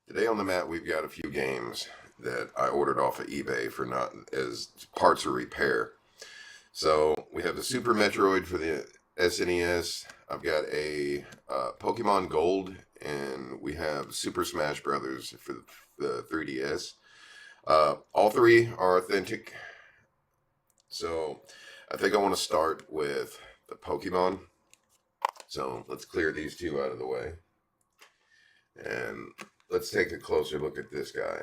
Today on the mat, we've got a few games that I ordered off of eBay for not as parts of repair. So we have the Super Metroid for the SNES. I've got a Pokemon Gold, and we have Super Smash Brothers for the 3DS. All three are authentic. So I think I want to start with the Pokemon. So let's clear these two out of the way. And let's take a closer look at this guy.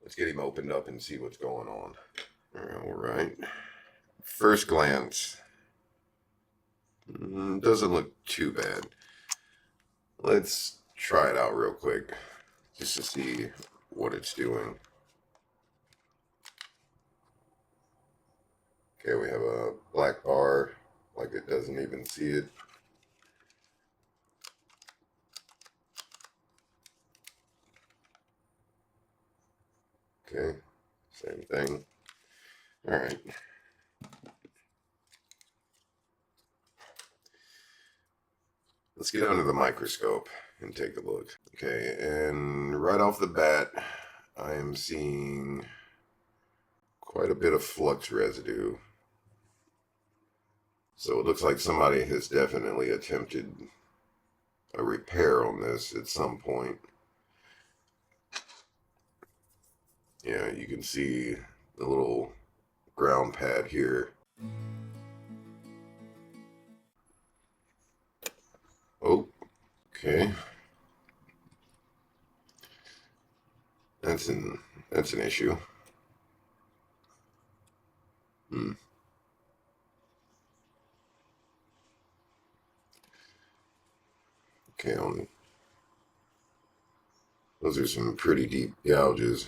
Let's get him opened up and see what's going on. All right. First glance, doesn't look too bad. Let's try it out real quick just to see what it's doing. Okay, we have a black bar, like it doesn't even see it. Okay, same thing. All right. Let's get under the microscope and take a look. Okay, and right off the bat, I am seeing quite a bit of flux residue. So it looks like somebody has definitely attempted a repair on this at some point. Yeah, you can see the little ground pad here. Oh, okay. That's an issue. Hmm. Okay, those are some pretty deep gouges.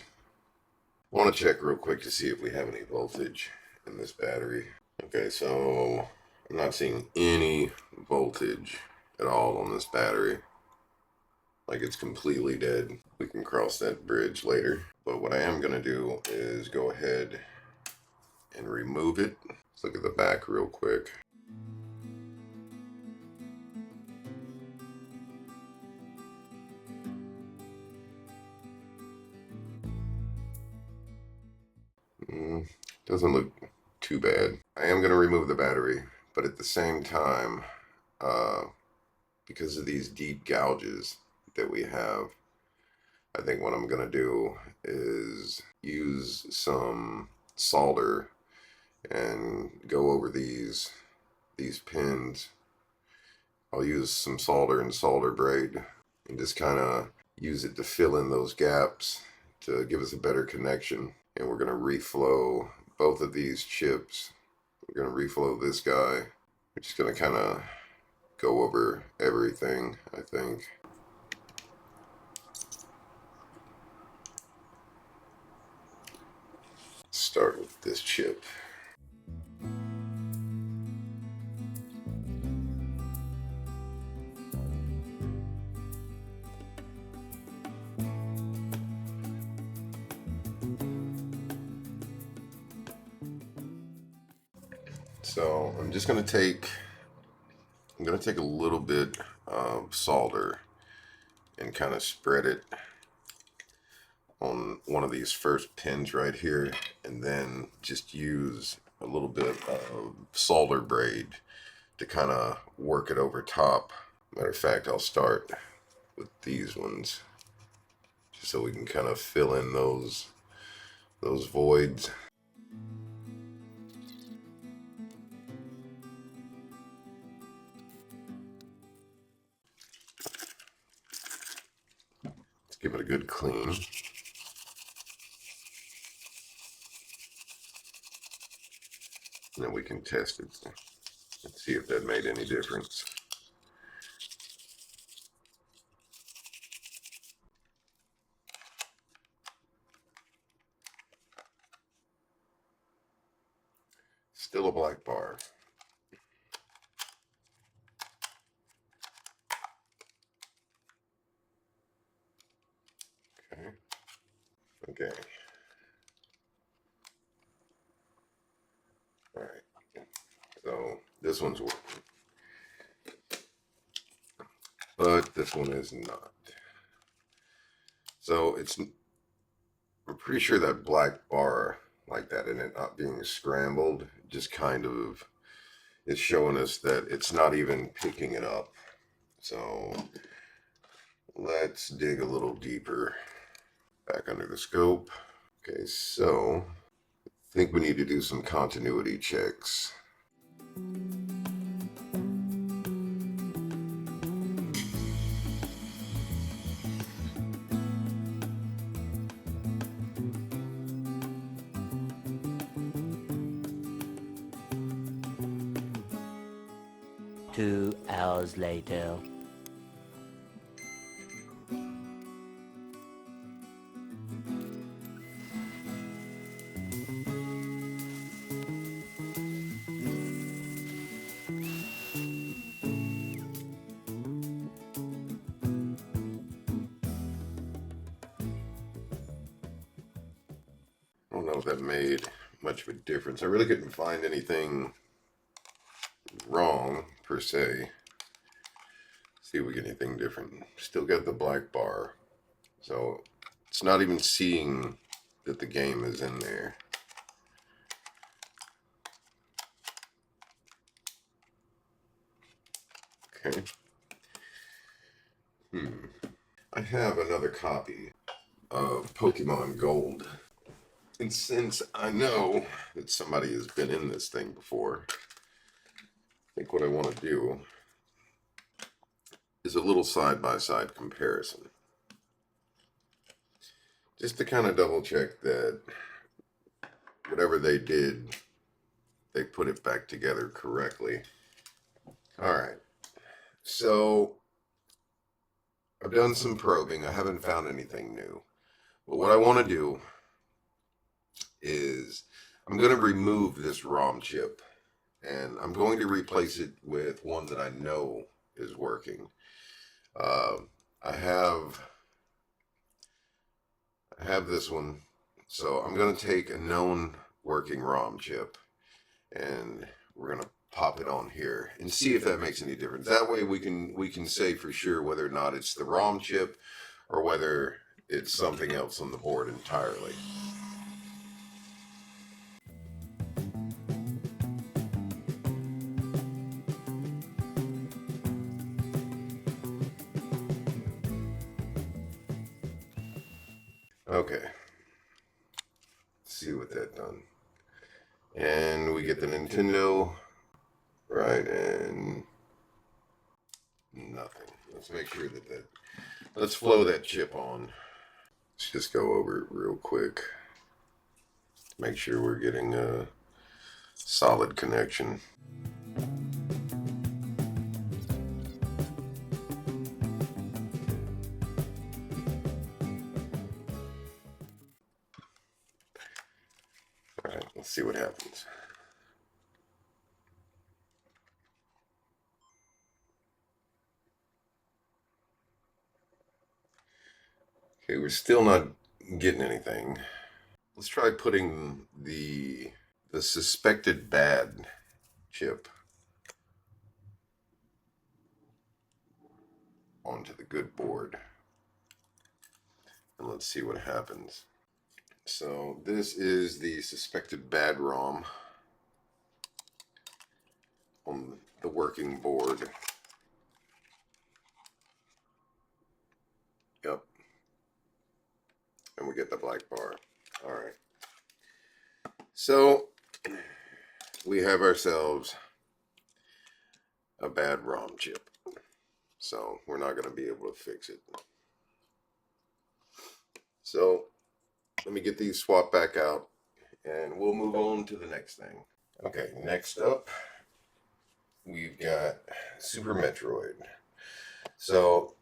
I want to check real quick to see if we have any voltage in this battery. Okay, so I'm not seeing any voltage at all on this battery. Like, it's completely dead. We can cross that bridge later. But what I am going to do is go ahead and remove it. Let's look at the back real quick. Doesn't look too bad. I am going to remove the battery, but at the same time, because of these deep gouges that we have, I think what I'm going to do is use some solder and go over these pins. I'll use some solder and solder braid and just kind of use it to fill in those gaps to give us a better connection. And we're going to reflow both of these chips. We're going to reflow this guy. We're just going to kind of go over everything, I think. Start with this chip. So I'm going to take a little bit of solder and kind of spread it on one of these first pins right here, and then just use a little bit of solder braid to kind of work it over top. Matter of fact, I'll start with these ones just so we can kind of fill in those voids. Let's give it a good clean. And then we can test it and see if that made any difference. Still a black bar. Okay. Okay. All right. So this one's working, but this one is not. So I'm pretty sure that black bar like that and it not being scrambled just kind of is showing us that it's not even picking it up. So let's dig a little deeper back under the scope. Okay, so I think we need to do some continuity checks. Two hours later. I don't know if that made much of a difference. I really couldn't find anything wrong per se. See if we get anything different. Still got the black bar, so it's not even seeing that the game is in there. Okay. I have another copy of Pokemon Gold, and since I know that somebody has been in this thing before, I think what I want to do is a little side-by-side comparison. Just to kind of double check that whatever they did, they put it back together correctly. Alright, so I've done some probing. I haven't found anything new. But what I want to do is I'm going to remove this ROM chip and I'm going to replace it with one that I know is working. I have this one, so I'm going to take a known working ROM chip and we're going to pop it on here and see if that makes any difference. That way we can say for sure whether or not it's the ROM chip or whether it's something else on the board entirely. Okay, let's see what that done. And we get the Nintendo, right, and nothing. Let's make sure that let's flow that chip on. Let's just go over it real quick. Make sure we're getting a solid connection. All right, let's see what happens. Okay, we're still not getting anything. Let's try putting the suspected bad chip onto the good board. And let's see what happens. So this is the suspected bad ROM on the working board. Yep. And we get the black bar. All right. So we have ourselves a bad ROM chip. So we're not going to be able to fix it. So let me get these swapped back out and we'll move on to the next thing. Okay, next up we've got Super Metroid. So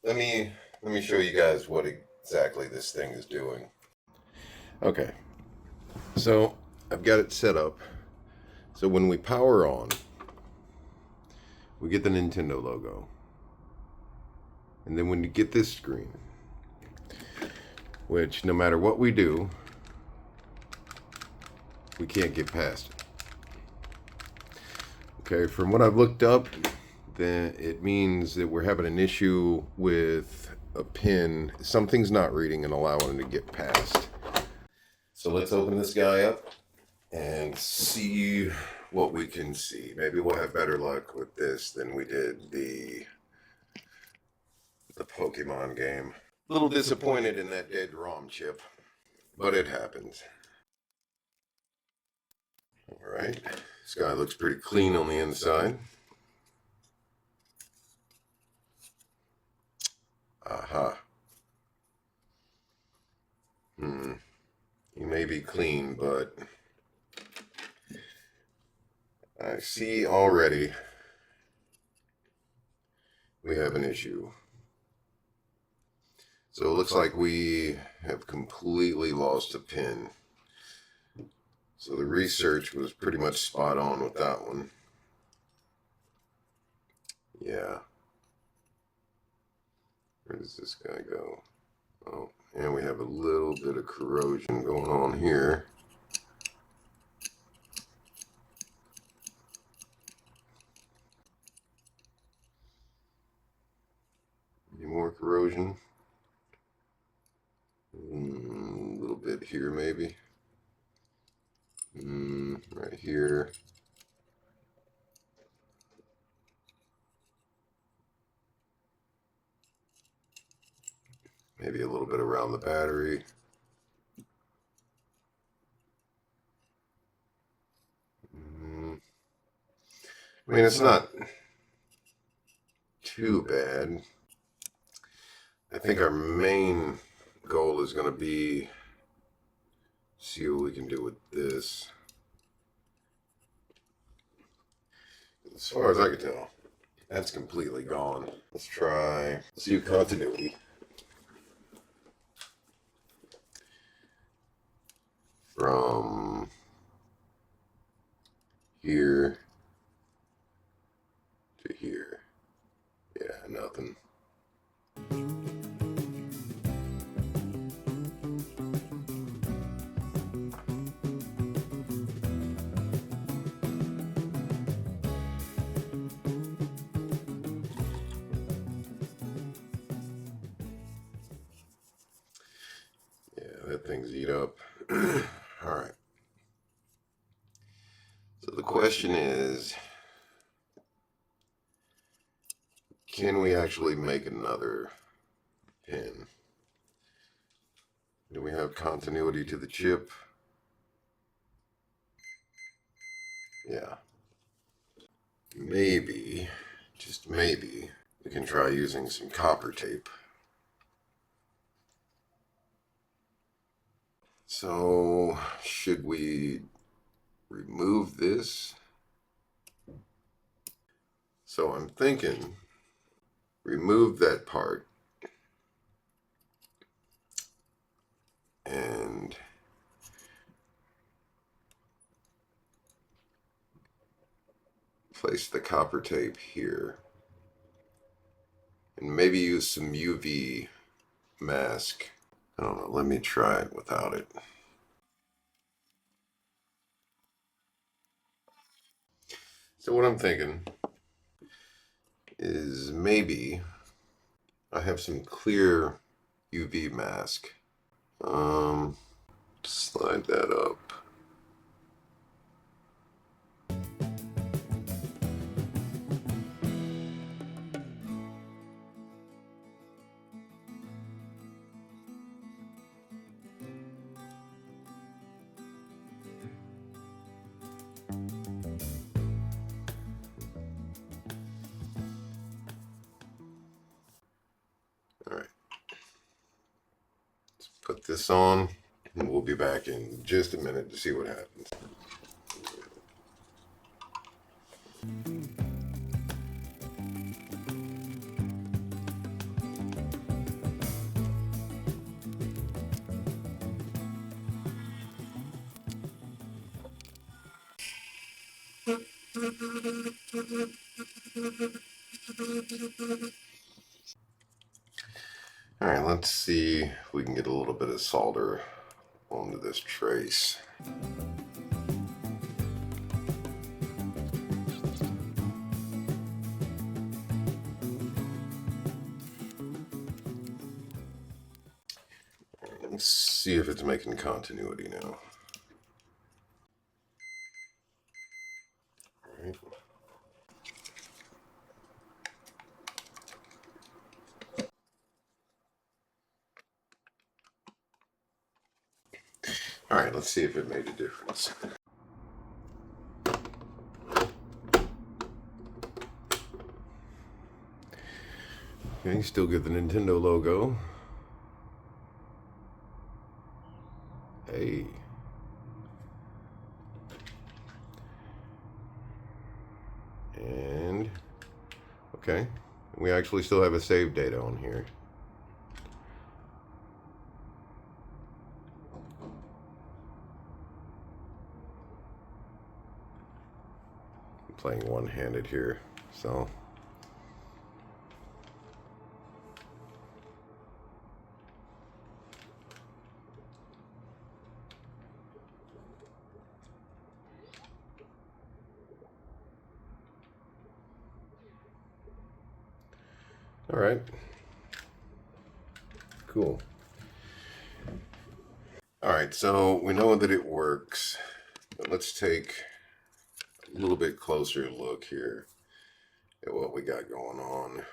let me show you guys what exactly this thing is doing. Okay, so I've got it set up so when we power on, we get the Nintendo logo, and then when you get this screen, which no matter what we do, we can't get past it. Okay, from what I've looked up, then it means that we're having an issue with a pin. Something's not reading and allowing it to get past. So let's open this guy up and see what we can see. Maybe we'll have better luck with this than we did the Pokemon game. A little disappointed in that dead ROM chip, but it happens. Alright, this guy looks pretty clean on the inside. Aha. He may be clean, but I see already we have an issue. So it looks like we have completely lost a pin. So the research was pretty much spot on with that one. Yeah. Where does this guy go? Oh, and we have a little bit of corrosion going on here. Any more corrosion? A little bit here, maybe. Right here. Maybe a little bit around the battery. I mean, it's not too bad. I think our main goal is going to be see what we can do with this. As far as I can tell, that's completely gone. Let's try, let's do continuity. From here to here. Yeah, nothing. Yeah, that thing's eat up. All right. So the question is, can we actually make another pin? Do we have continuity to the chip? Yeah. Maybe, just maybe, we can try using some copper tape. So, should we remove this? So I'm thinking, remove that part and place the copper tape here. And maybe use some UV mask. I don't know, let me try it without it. So what I'm thinking is maybe I have some clear UV mask. Slide that up. All right. Let's put this on, and we'll be back in just a minute to see what happens. All right, let's see if we can get a little bit of solder onto this trace. Let's see if it's making continuity now. All right. All right, let's see if it made a difference. Okay, still get the Nintendo logo. Hey. And, okay, we actually still have a save data on here. I'm playing one-handed here, so. All right. Cool. All right, so we know that it works, but let's take a little bit closer look here at what we got going on.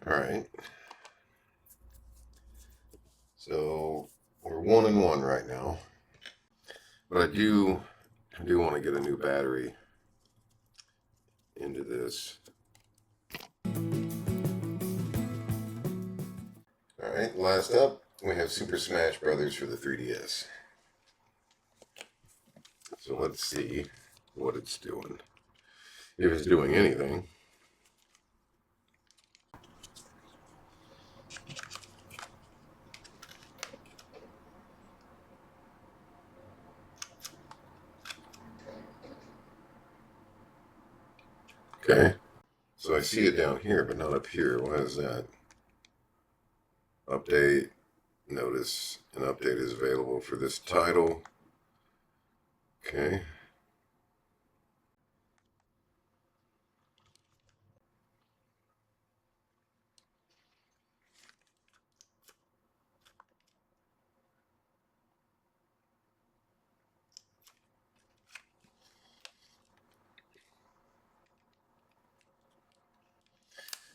All right. So we're 1-1 right now, but I do want to get a new battery into this. All right, last up, we have Super Smash Brothers for the 3DS. So let's see what it's doing. If it's doing anything. Okay. So I see it down here, but not up here. Why is that? Update. Notice an update is available for this title. Okay.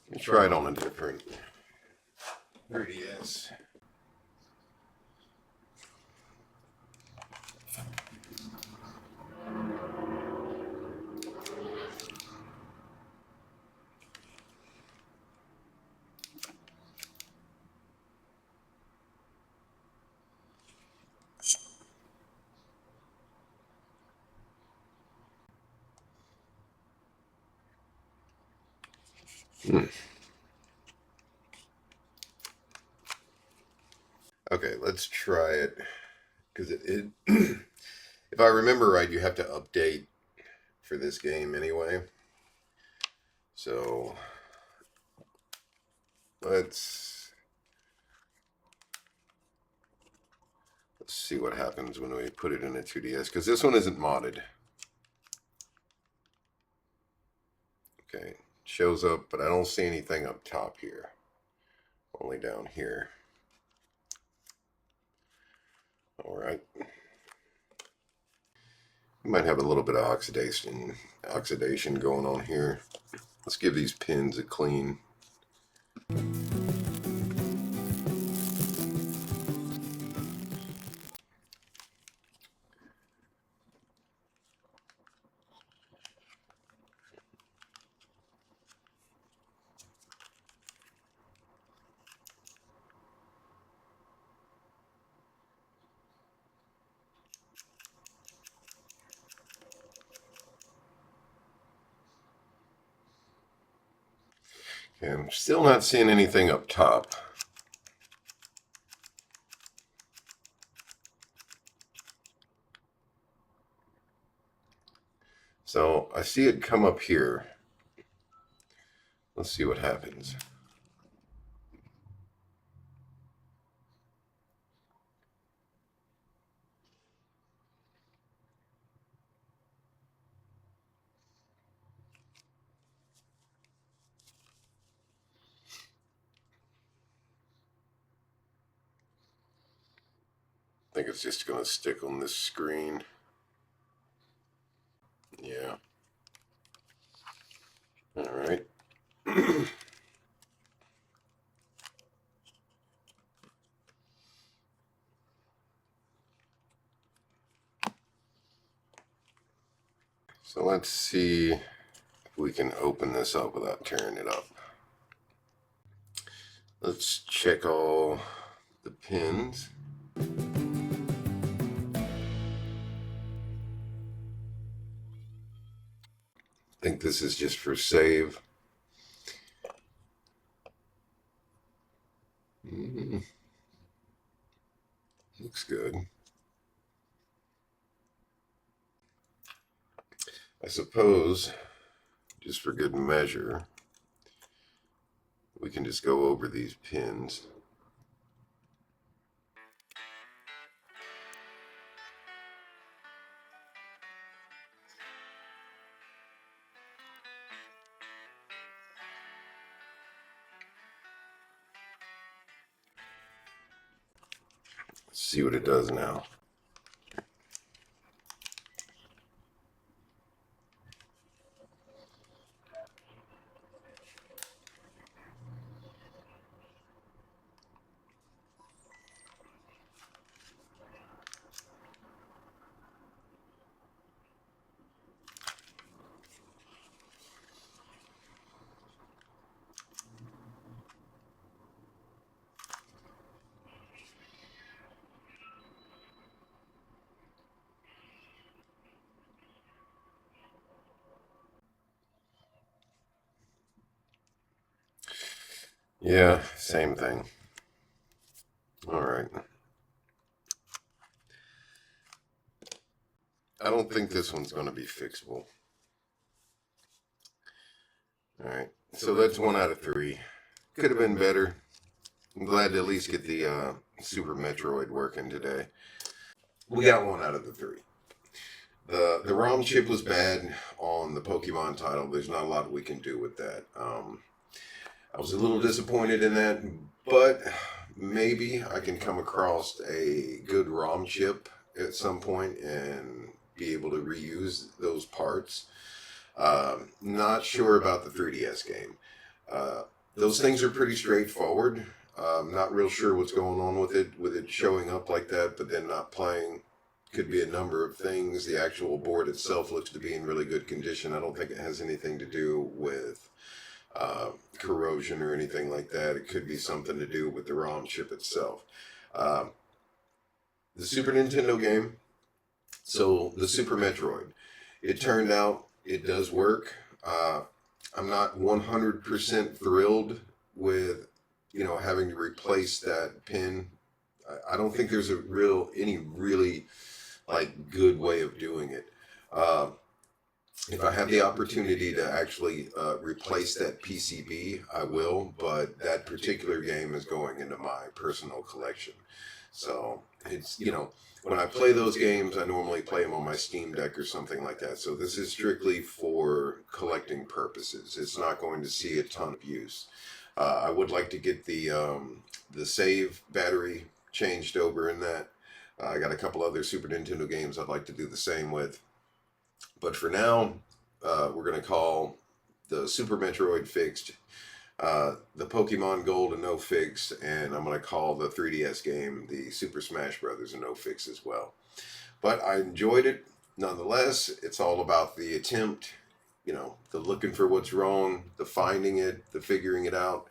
Let me try it on a different 3DS. Okay, let's try it. Because if I remember right, you have to update for this game anyway. So let's see what happens when we put it in a 2DS, because this one isn't modded. Okay, shows up, but I don't see anything up top here. Only down here. All right. We might have a little bit of oxidation going on here. Let's give these pins a clean. Okay, I'm still not seeing anything up top. So I see it come up here. Let's see what happens. I think it's just going to stick on this screen. Yeah. All right. So let's see if we can open this up without tearing it up. Let's check all the pins. I think this is just for save. Looks good. I suppose, just for good measure, we can just go over these pins. Let's see what it does now. Yeah, same thing. All right. I don't think this one's going to be fixable. All right. So that's 1 out of 3. Could have been better. I'm glad to at least get the Super Metroid working today. We got 1 out of the 3. The ROM chip was bad on the Pokemon title. There's not a lot we can do with that. I was a little disappointed in that, but maybe I can come across a good ROM chip at some point and be able to reuse those parts. Not sure about the 3DS game. Those things are pretty straightforward. Not real sure what's going on with it showing up like that, but then not playing. Could be a number of things. The actual board itself looks to be in really good condition. I don't think it has anything to do with corrosion or anything like that. It could be something to do with the ROM chip itself. The Super Nintendo game, so the Super Metroid, it turned out it does work. I'm not 100% thrilled with, having to replace that pin. I don't think there's any really good way of doing it. If I have the opportunity to actually replace that PCB, I will, but that particular game is going into my personal collection. So it's, when I play those games, I normally play them on my Steam Deck or something like that. So this is strictly for collecting purposes. It's not going to see a ton of use. I would like to get the save battery changed over in that. I got a couple other Super Nintendo games I'd like to do the same with. But for now, we're going to call the Super Metroid fixed, the Pokemon Gold a no fix, and I'm going to call the 3DS game, the Super Smash Brothers, a no fix as well. But I enjoyed it nonetheless. It's all about the attempt, the looking for what's wrong, the finding it, the figuring it out.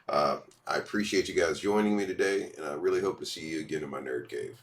I appreciate you guys joining me today, and I really hope to see you again in my Nerd Cave.